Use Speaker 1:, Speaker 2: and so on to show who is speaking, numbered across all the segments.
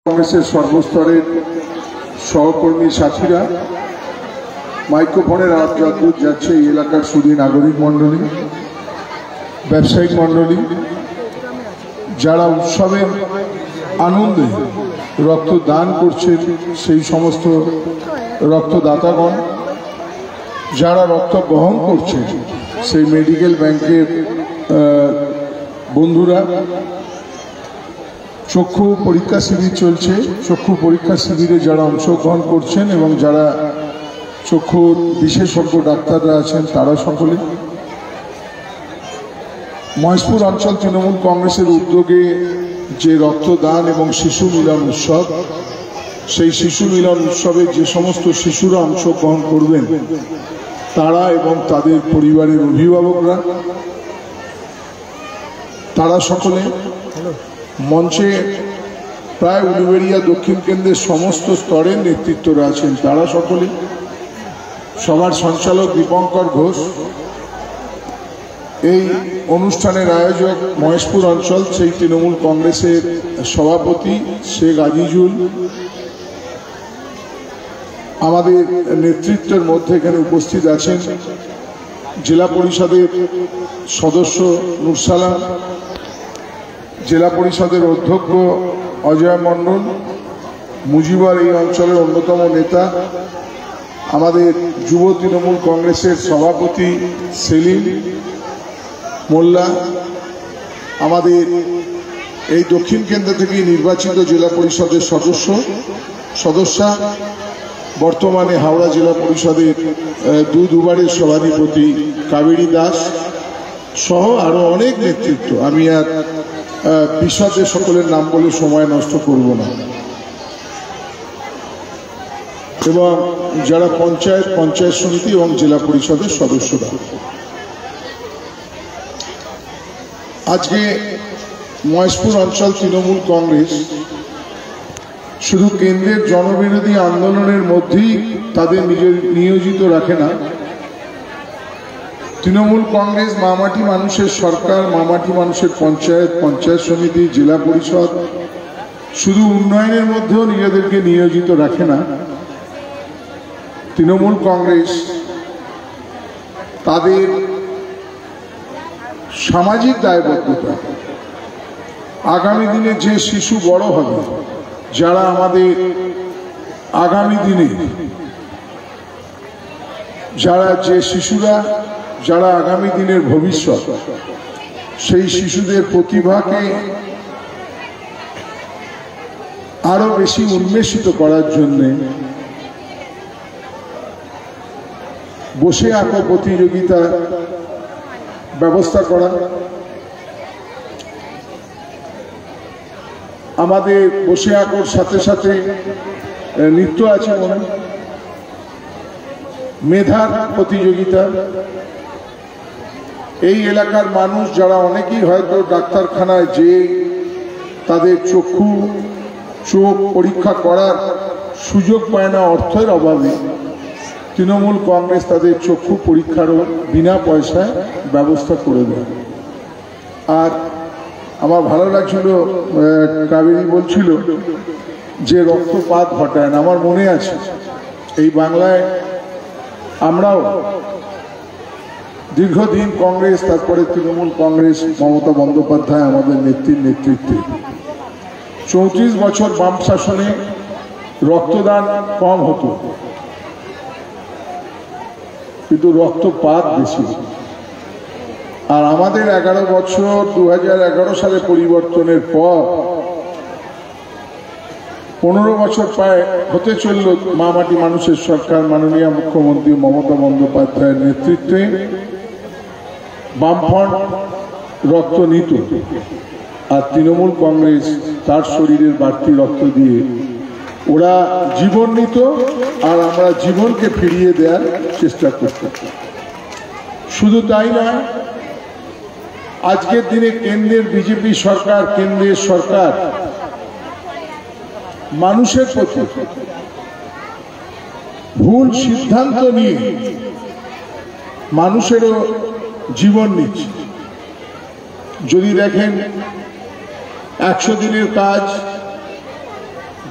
Speaker 1: কংগ্রেসের সর্বস্তরের সহকর্মী সাথীরা, মাইক্রোফোনের আওয়াজ যতদূর যাচ্ছে এই এলাকার সুধী নাগরিক মণ্ডলী, ব্যবসায়িক মণ্ডলী, যারা উৎসবের আনন্দে রক্তদান করছেন সেই সমস্ত রক্তদাতাগণ, যারা রক্ত বহন করছেন সেই মেডিকেল ব্যাংকের বন্ধুরা, চক্ষু পরীক্ষা শিবির চলছে, চক্ষু পরীক্ষা শিবিরে যারা অংশগ্রহণ করছেন এবং যারা চক্ষুর বিশেষজ্ঞ ডাক্তাররা আছেন তারা সকলে, মহেশপুর অঞ্চল তৃণমূল কংগ্রেসের উদ্যোগে যে রক্তদান এবং শিশু মিলন উৎসব, সেই শিশু মিলন উৎসবে যে সমস্ত শিশুরা অংশগ্রহণ করবেন তারা এবং তাদের পরিবারের অভিভাবকরা, তারা সকলে মঞ্চে প্রায় উলুবেড়িয়া দক্ষিণ কেন্দ্রের সমস্ত স্তরের নেতৃত্বরা আছেন তারা সকলে, সভার সঞ্চালক দীপঙ্কর ঘোষ, এই অনুষ্ঠানের আয়োজক মহেশপুর অঞ্চল সেই তৃণমূল কংগ্রেসের সভাপতি শেখ আজিজুল, আমাদের নেতৃত্বের মধ্যে এখানে উপস্থিত আছেন জেলা পরিষদের সদস্য নুরসালাম, জেলা পরিষদের অধ্যক্ষ অজয় মণ্ডল, মুজিবর এই অঞ্চলের অন্যতম নেতা, আমাদের যুব তৃণমূল কংগ্রেসের সভাপতি সেলিম মোল্লা, আমাদের এই দক্ষিণ কেন্দ্র থেকে নির্বাচিত জেলা পরিষদের সদস্যা, বর্তমানে হাওড়া জেলা পরিষদের দুবারের সভাধিপতি কাবেরী দাস সহ আরো অনেক নেতৃত্ব। আমি আর বিশদে সকলের নাম বলে সময় নষ্ট করব না। এবং যারা পঞ্চায়েত সমিতি এবং জেলা পরিষদের সদস্যরা, আজকে মহেশপুর অঞ্চল তৃণমূল কংগ্রেস শুধু কেন্দ্রের জনবিরোধী আন্দোলনের মধ্যেই তাদের নিয়োজিত রাখে না। তৃণমূল কংগ্রেস মামাটি মানুষের সরকার, মামাটি মানুষের পঞ্চায়েত সমিতি, জেলা পরিষদ শুধু উন্নয়নের মধ্যেও নিজেদেরকে নিয়োজিত রাখে না। তৃণমূল কংগ্রেস তাদের সামাজিক দায়বদ্ধতা, আগামী দিনে যে শিশু বড় হবে, যারা আমাদের আগামী দিনে যে শিশুরা যারা আগামী দিনের ভবিষ্যৎ, সেই শিশুদের প্রতিভাকে আরো বেশি উন্মেষিত করার জন্য বসে আঁকো প্রতিযোগিতা ব্যবস্থা করা, আমাদের বসে আঁকোর সাথে সাথে নৃত্য আছে, মেধার প্রতিযোগিতা। এই এলাকার মানুষ যারা অনেকেই হয়তো ডাক্তারখানায় যে তাদের চোখ পরীক্ষা করার সুযোগ পায় না অর্থের অভাবে, তৃণমূল কংগ্রেস তাদের চক্ষু পরীক্ষারও বিনা পয়সায় ব্যবস্থা করে দেয়। আর আমার ভালো লাগছিল, কাবেরী বলছিল যে রক্তপাত ঘটায় না। আমার মনে আছে এই বাংলায় আমরাও দীর্ঘদিন কংগ্রেস, তারপরে তৃণমূল কংগ্রেস, মমতা বন্দ্যোপাধ্যায় আমাদের নেত্রীর নেতৃত্বে 34 বছর বাম শাসনে রক্তদান কম হতো, কিন্তু রক্তপাত বেশি। আর আমাদের 11 বছর 2011 সালে পরিবর্তনের পর 15 বছর প্রায় হতে চলল মামাটি মানুষের সরকার, মাননীয় মুখ্যমন্ত্রী মমতা বন্দ্যোপাধ্যায়ের নেতৃত্বে বামফ্রন্ট রক্ত নিত, আর তৃণমূল কংগ্রেস তার শরীরের বাড়তি রক্ত দিয়ে ওরা জীবন নিত, আর আমরা জীবনকে ফিরিয়ে দেওয়ার চেষ্টা করতাম। শুধু তাই নয়, আজকের দিনে কেন্দ্রের বিজেপি সরকার, কেন্দ্রের সরকার মানুষের প্রতি ভুল সিদ্ধান্ত নিয়ে মানুষেরও জীবন নিচ্ছে। যদি দেখেন 100 দিনের কাজ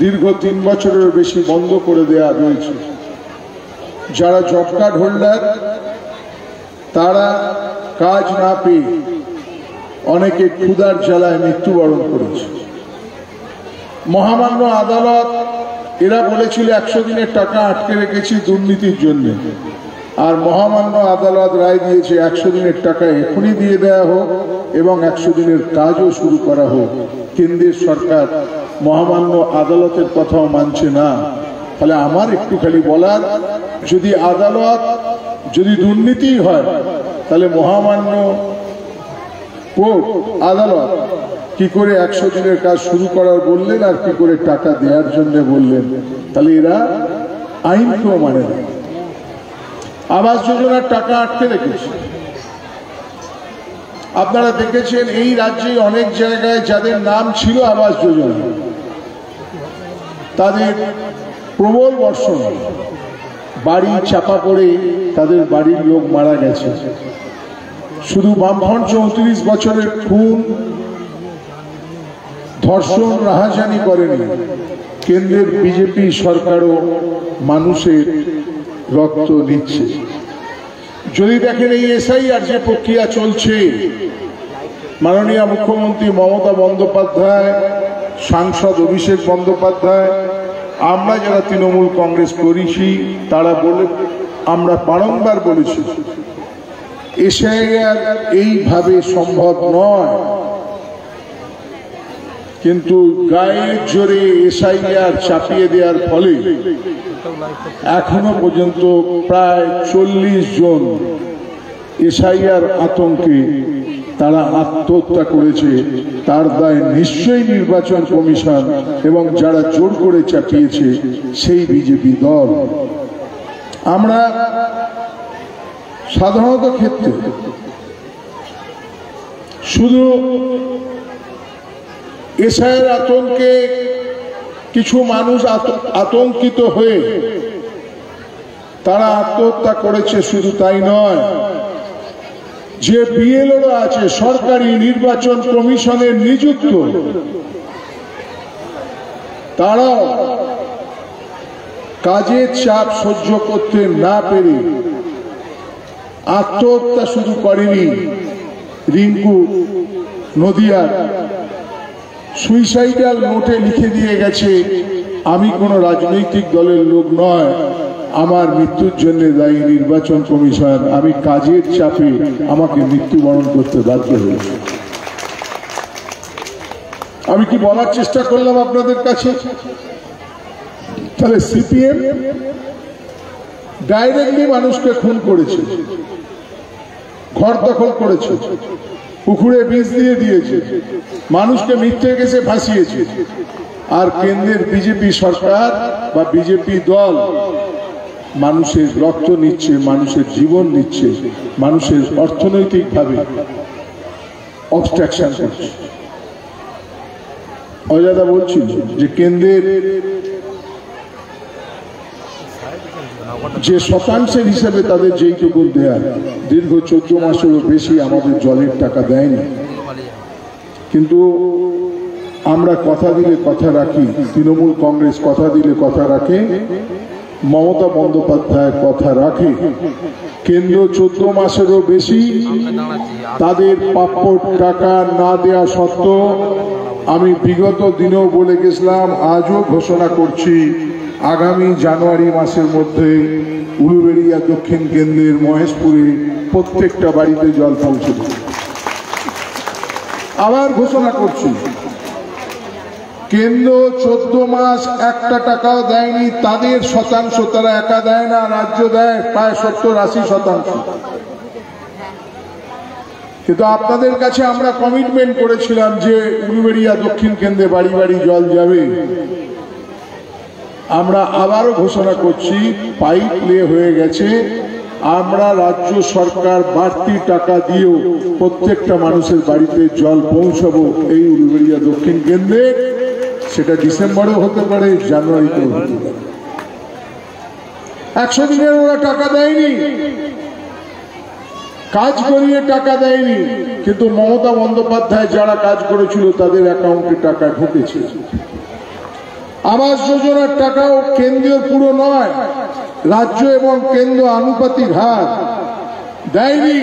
Speaker 1: দীর্ঘ 3 বছরের বেশি বন্ধ করে দেওয়া হয়েছে। যারা জব কার্ড হোল্ডার তারা কাজ না পেয়ে অনেকে ক্ষুধার জ্বালায় মৃত্যুবরণ করেছে। মহামান্য আদালত এরা বলেছিল 100 দিনের টাকা আটকে রেখেছি দুর্নীতির জন্য, আর মহামান্য আদালত রায় দিয়েছে 100 দিনের টাকা এখনই দিয়ে দেওয়া হোক এবং 100 দিনের কাজও শুরু করা হোক। কেন্দ্রের সরকার মহামান্য আদালতের কথাও মানছে না। তাহলে আমার একটু খালি বলার, যদি আদালত যদি দুর্নীতি হয় তাহলে মহামান্য কোর্ট আদালত কি করে 100 দিনের কাজ শুরু করার বললেন আর কি করে টাকা দেওয়ার জন্য বললেন? তাহলে এরা আইনকেও মানে না। আবাস যোজনার টাকা আটকে রেখেছে। আপনারা দেখেছেন এই রাজ্যে অনেক জায়গায় যাদের নাম ছিল আবাস যোজনা তাদের প্রবল বর্ষণ, বাড়ি চাপা পড়ে তাদের বাড়ির লোক মারা গেছে। শুধু বামফ্রন্ট 34 বছরের খুন ধর্ষণ রাহাজানি করেনি, কেন্দ্রের বিজেপি সরকারও মানুষের রক্ত নিচ্ছে। যদি দেখেন এই এসআইআর যে প্রক্রিয়া চলছে, মাননীয় মুখ্যমন্ত্রী মমতা বন্দ্যোপাধ্যায়, সাংসদ অভিষেক বন্দ্যোপাধ্যায়, আমরা যারা তৃণমূল কংগ্রেস করেছি তারা বলে আমরা বারংবার বলেছি এসআইআর এইভাবে সম্ভব নয়, কিন্তু গায়ের জোরে এসআইআর চাপিয়ে দেওয়ার ফলে এখনো পর্যন্ত প্রায় 40 জন এসআইআর আতঙ্কে তারা আত্মহত্যা করেছে। তার দায় নিশ্চয়ই নির্বাচন কমিশন এবং যারা জোর করে চাপিয়েছে সেই বিজেপি দল। আমরা সাধারণত ক্ষেত্রে শুধু এসআইআর আতঙ্কে কিছু মানুষ আতঙ্কিত হয়ে তারা আত্মহত্যা করেছে শুধু তাই নয়, যে বিএলওরা আছে সরকারি নির্বাচন কমিশনের নিযুক্ত তারাও কাজের চাপ সহ্য করতে না পেরে আত্মহত্যা শুরু করেনি। রিঙ্কু নদিয়ার সুইসাইডাল নোটে লিখে দিয়ে গেছে, আমি কোনো রাজনৈতিক দলের লোক নয়, আমার মৃত্যুর জন্য দায়ী নির্বাচন কমিশন, আমি কাজের চাপে আমাকে মৃত্যুবরণ করতে বাধ্য হয়েছে। আমি কি বলার চেষ্টা করলাম আপনাদের কাছে? তাহলে সিপিএম ডাইরেক্টলি মানুষকে খুন করেছে, ঘর দখল করেছে, পুকুরে বীজ দিয়ে দিয়েছে, মানুষকে মিথ্যে কেসে ফাঁসিয়েছে। আর কেন্দ্রের বিজেপি সরকার বা বিজেপি দল মানুষের রক্ত নিচ্ছে, মানুষের জীবন নিচ্ছে, মানুষের অর্থনৈতিকভাবে অবস্ট্রাকশন করছে। অজাদা বলছিল যে কেন্দ্রের যে শতাংশের হিসেবে তাদের যেইটুকু দেয়া, দীর্ঘ 14 মাসেরও বেশি আমাদের জলের টাকা দেয়নি। কিন্তু আমরা কথা দিলে কথা রাখি, তৃণমূল কংগ্রেস কথা দিলে কথা রাখে, মমতা বন্দ্যোপাধ্যায় কথা রাখে। কেন্দ্র 14 মাসেরও বেশি তাদের প্রাপ্য টাকা না দেয়া সত্ত্বেও আমি বিগত দিনেও বলে গেছিলাম, আজও ঘোষণা করছি, আগামী জানুয়ারি মাসের মধ্যে উলুবেড়িয়া দক্ষিণ কেন্দ্রের মহেশপুরে প্রত্যেকটা বাড়িতে জল পৌঁছে দেবে। আবার ঘোষণা করছি, কেন্দ্র 14 মাস একটা টাকাও দেয়নি, তাদের শতাংশ তারা একা দেয় না, রাজ্য দেয় প্রায় 70-80%। কিন্তু আপনাদের কাছে আমরা কমিটমেন্ট করেছিলাম যে উলুবেড়িয়া দক্ষিণ কেন্দ্রে বাড়ি বাড়ি জল যাবে। আমরা আবারও ঘোষণা করছি, পাইপ লে হয়ে গেছে, আমরা রাজ্য সরকার বাড়তি টাকা দিয়েও প্রত্যেকটা মানুষের বাড়িতে জল পৌঁছাবো এই উলুবেড়িয়া দক্ষিণ কেন্দ্রে। সেটা ডিসেম্বরেও হতে পারে, জানুয়ারিতেও হতে পারে। 100 দিনের ওরা টাকা দেয়নি, কাজ করিয়ে টাকা দেয়নি, কিন্তু মমতা বন্দ্যোপাধ্যায় যারা কাজ করেছিল তাদের অ্যাকাউন্টে টাকা ঢুকেছে। আবাস যোজনার টাকাও কেন্দ্রীয় পুরো নয়, রাজ্য এবং কেন্দ্র আনুপাতিক হার দেয়নি।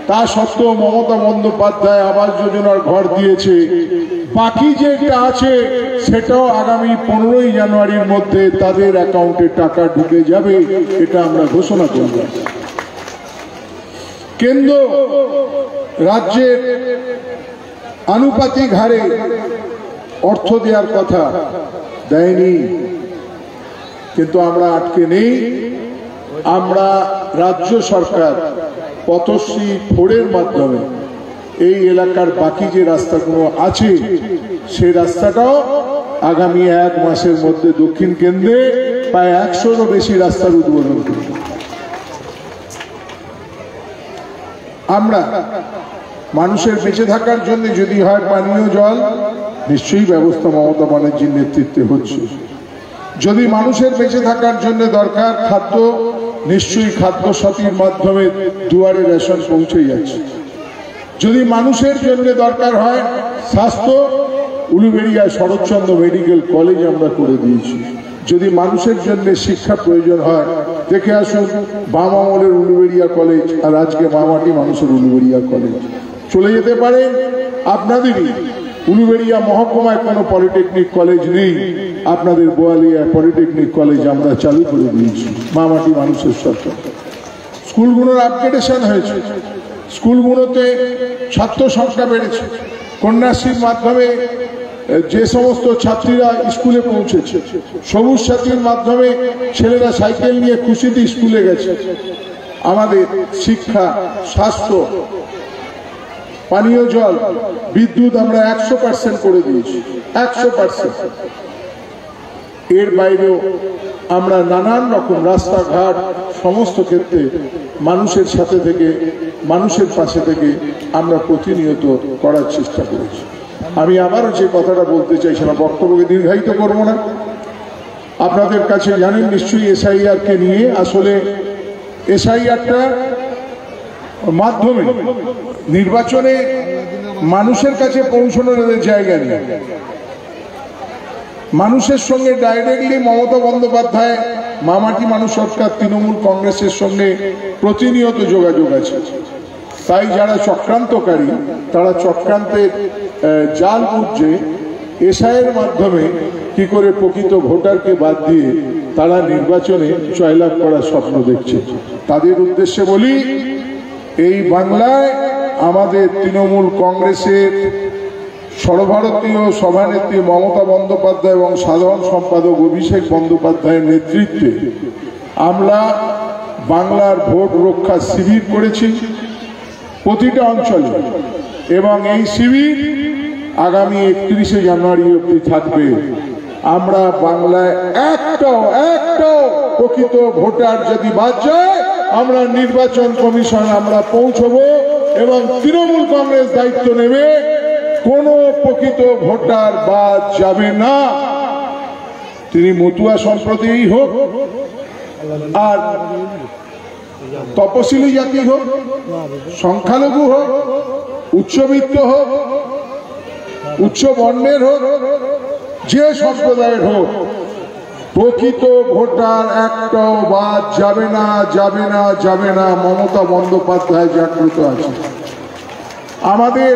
Speaker 1: তা সত্ত্বেও মমতা বন্দ্যোপাধ্যায় আবাস যোজনার ঘর দিয়েছে। বাকি যেটা আছে সেটাও আগামী 15ই জানুয়ারির মধ্যে তাদের অ্যাকাউন্টে টাকা ঢুকে যাবে, এটা আমরা ঘোষণা করব। কেন্দ্র রাজ্যের আনুপাতিক হারে অর্থ দেওয়ার কথা দেয়নি, কিন্তু আমরা আটকে নেই। আমরা রাজ্য সরকার পথশ্রী 4-এর মাধ্যমে এই এলাকার বাকি যে রাস্তাগুলো আছে সেই রাস্তাটাও আগামী 1 মাসের মধ্যে দক্ষিণ কেন্দ্রে প্রায় 100-এরও বেশি রাস্তার উদ্বোধন করব। আমরা মানুষের বেঁচে থাকার জন্য যদি হয় পানীয় জল, নিশ্চয়ই ব্যবস্থা মমতা ব্যানার্জির নেতৃত্বে হচ্ছে। যদি মানুষের বেঁচে থাকার জন্য দরকার খাদ্য, নিশ্চয়ই খাদ্য সাথীর মাধ্যমে দুয়ারে রেশন পৌঁছে যাচ্ছে। যদি মানুষের জন্য দরকার হয় স্বাস্থ্য, উলুবেড়িয়ায় শরৎচন্দ্র মেডিকেল কলেজ আমরা করে দিয়েছি। যদি মানুষের জন্য শিক্ষা প্রয়োজন হয়, দেখে আসুন বাম আমলের উলুবেড়িয়া কলেজ আর আজকে মামাটি মানুষের উলুবেড়িয়া কলেজ। চলে যেতে পারেন আপনাদেরই উলুবেড়িয়া মহকুমায় কোনো পলিটেকনিক কলেজ নেই, আপনাদের বোয়ালিয়ায় পলিটেকনিক কলেজ আমরা চালু করে দিয়েছি মামাটি মানুষের সরকার। স্কুলগুলোর আপগ্রেডেশন হয়েছে, স্কুলগুলোতে ছাত্র সংখ্যা বেড়েছে। কন্যাশ্রীর মাধ্যমে যে সমস্ত ছাত্রীরা স্কুলে পৌঁছেছে, সবুজ সাথীর মাধ্যমে ছেলেরা সাইকেল নিয়ে খুশিতে স্কুলে গেছে। আমাদের শিক্ষা, স্বাস্থ্য, পানীয় জল, বিদ্যুৎ আমরা 100% করে দিয়েছি, 100%। এর বাইরেও আমরা নানান রকম রাস্তাঘাট সমস্ত ক্ষেত্রে মানুষের সাথে থেকে, মানুষের পাশে থেকে আমরা প্রতিনিয়ত করার চেষ্টা করেছি। আমি আবারও যে কথাটা বলতে চাই, সেটা বক্তব্যকে দীর্ঘায়িত করব না। আপনাদের কাছে জানেন নিশ্চয়ই এসআইআরকে নিয়ে, আসলে এসআইআরটা মাধ্যমে নির্বাচনে মানুষের কাছে পৌঁছানোর জায়গা নেই। মানুষের সঙ্গে ডাইরেক্টলি মমতা বন্দ্যোপাধ্যায়, মামাটি মানুষ সরকার, তৃণমূল কংগ্রেসের সঙ্গে প্রতিনিয়ত যোগাযোগ আছে। তাই যারা চক্রান্তকারী তারা চক্রান্তের জাল বুঝছে এসআইয়ের মাধ্যমে কি করে প্রকৃত ভোটারকে বাদ দিয়ে তারা নির্বাচনে জয়লাভ করার স্বপ্ন দেখছে। তাদের উদ্দেশ্যে বলি, এই বাংলায় আমাদের তৃণমূল কংগ্রেসের সর্বভারতীয় সভানেত্রী মমতা বন্দ্যোপাধ্যায় এবং সাধারণ সম্পাদক অভিষেক বন্দ্যোপাধ্যায়ের নেতৃত্বে আমরা বাংলার ভোট রক্ষা শিবির করেছি প্রতিটা অঞ্চলে, এবং এই শিবির আগামী 31শে জানুয়ারি অবধি থাকবে। আমরা বাংলায় একটাও প্রকৃত ভোটার যদি বাদ যায়, আমরা নির্বাচন কমিশন আমরা পৌঁছবো এবং তৃণমূল কংগ্রেস দায়িত্ব নেবে, কোনো প্রকৃত ভোটার বাদ যাবে না। তিনি মতুয়া সম্প্রদায়ই হোক আর তপশিলি জাতি হোক, সংখ্যালঘু হোক, উচ্চবিত্ত হোক, উচ্চ বর্ণের হোক, যে সম্প্রদায়ের হোক, প্রকৃত ভোটার একটাও বাদ যাবে না, যাবে না, যাবে না। মমতা বন্দ্যোপাধ্যায় জাগ্রত আছে। আমাদের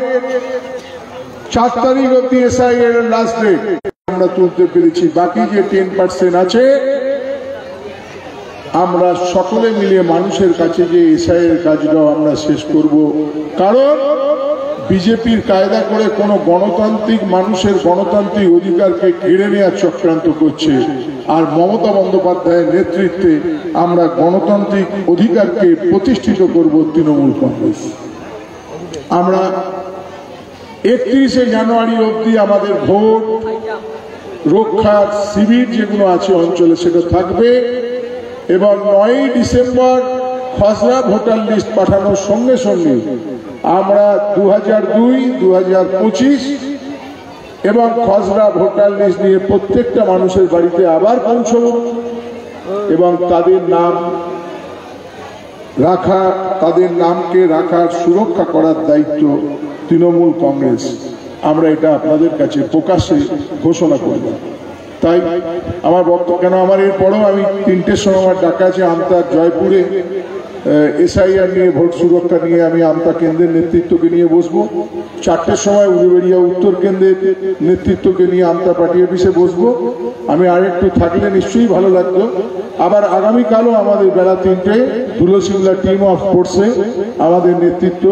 Speaker 1: 4 তারিখ অব্দি এসআইআর এর লাস্ট ডেট আমরা তুলতে পেরেছি। বাকি যে 10% আছে আমরা সকলে মিলে মানুষের কাছে যে এসআইআর কাজটাও আমরা শেষ করব। কারণ বিজেপির কায়দা করে কোনো গণতান্ত্রিক মানুষের গণতান্ত্রিক অধিকারকে কেড়ে নেওয়ার চক্রান্ত করছে, আর মমতা বন্দ্যোপাধ্যায়ের নেতৃত্বে আমরা গণতান্ত্রিক অধিকারকে প্রতিষ্ঠিত করব তৃণমূল কংগ্রেস। আমরা 31শে জানুয়ারি অবধি আমাদের ভোট রক্ষার শিবির যেগুলো আছে অঞ্চলে সেটা থাকবে, এবং 9ই ডিসেম্বর খসড়া ভোটার লিস্ট পাঠানোর সঙ্গে সঙ্গে আমরা 2002, 2025 এবং খসড়া ভোটার লিস্ট নিয়ে প্রত্যেকটা মানুষের বাড়িতে আবার পৌঁছব এবং তাদের নাম রাখা, তাদের নামকে রাখার সুরক্ষা করার দায়িত্ব তৃণমূল কংগ্রেস। আমরা এটা আপনাদের কাছে প্রকাশ্যে ঘোষণা করব। তাই আমার বক্তব্য কেন আমার এরপরেও আমি 3টের সময় আমার ডাকা আছে আমতা জয়পুরে এসআইআর নিয়ে ভোট সুরক্ষা নিয়ে আমি আমতা কেন্দ্রের নেতৃত্বকে নিয়ে বসবো। 4টের সময় উলুবেড়িয়া উত্তর কেন্দ্রের নেতৃত্বকে নিয়ে আমতা পার্টি অফিসে বসবো। আমি আরেকটু থাকলে নিশ্চয়ই ভালো লাগতো। আবার আগামীকালও আমাদের বেলা 3টায় তুলসিমলা টিম অফ স্পোর্টসে আমাদের নেতৃত্ব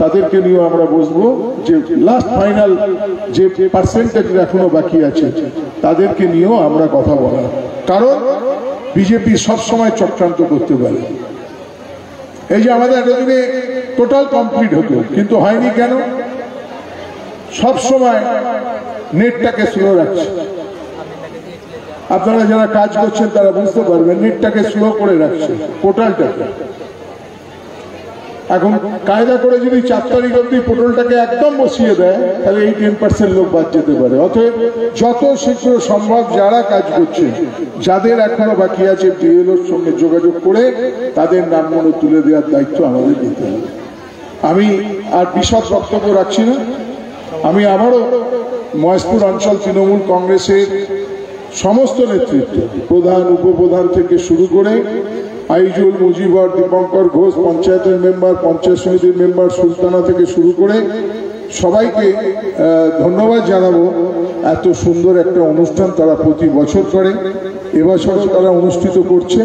Speaker 1: তাদেরকে নিয়েও আমরা বসবো, যে লাস্ট ফাইনাল যে পার্সেন্টেজ এখনো বাকি আছে তাদেরকে নিয়েও আমরা কথা বলা। কারণ বিজেপি সবসময় চক্রান্ত করতে পারে। এই যে আমাদের এতদিনে টোটাল কমপ্লিট হতো, কিন্তু হয়নি কেন? সব সময় নেটটাকে স্লো রাখছে। আপনারা যারা কাজ করছেন তারা বুঝতে পারবেন, নেটটাকে স্লো করে রাখছে পোর্টালটাকে। এখন কায়দা করে যদি 4 তারিখ অব্দি পোর্টালটাকে একদম বসিয়ে দেয় তাহলে এই 10% লোক বাদ যেতে পারে। অতএব যত শীঘ্র সম্ভব যারা কাজ করছে, যাদের এখনো বাকি আছে, ডিএলওর সঙ্গে যোগাযোগ করে তাদের নামগুলো তুলে দেওয়ার দায়িত্ব আমাদের নিতে হবে। আমি আর বিশদ বক্তব্য রাখছি না। আমি আবারও মহেশপুর অঞ্চল তৃণমূল কংগ্রেসের সমস্ত নেতৃত্ব, প্রধান উপপ্রধান থেকে শুরু করে আইজুল, মুজিবর, দীপঙ্কর ঘোষ, পঞ্চায়েতের মেম্বার, পঞ্চায়েত সমিতির মেম্বার, সুলতানা থেকে শুরু করে সবাইকে ধন্যবাদ জানাবো। এত সুন্দর একটা অনুষ্ঠান তারা প্রতি বছর করে, এবছরও তারা অনুষ্ঠিত করছে।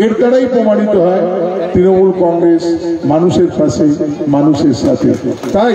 Speaker 1: এর দ্বারাই প্রমাণিত হয় তৃণমূল কংগ্রেস মানুষের পাশে, মানুষের সাথে। তাই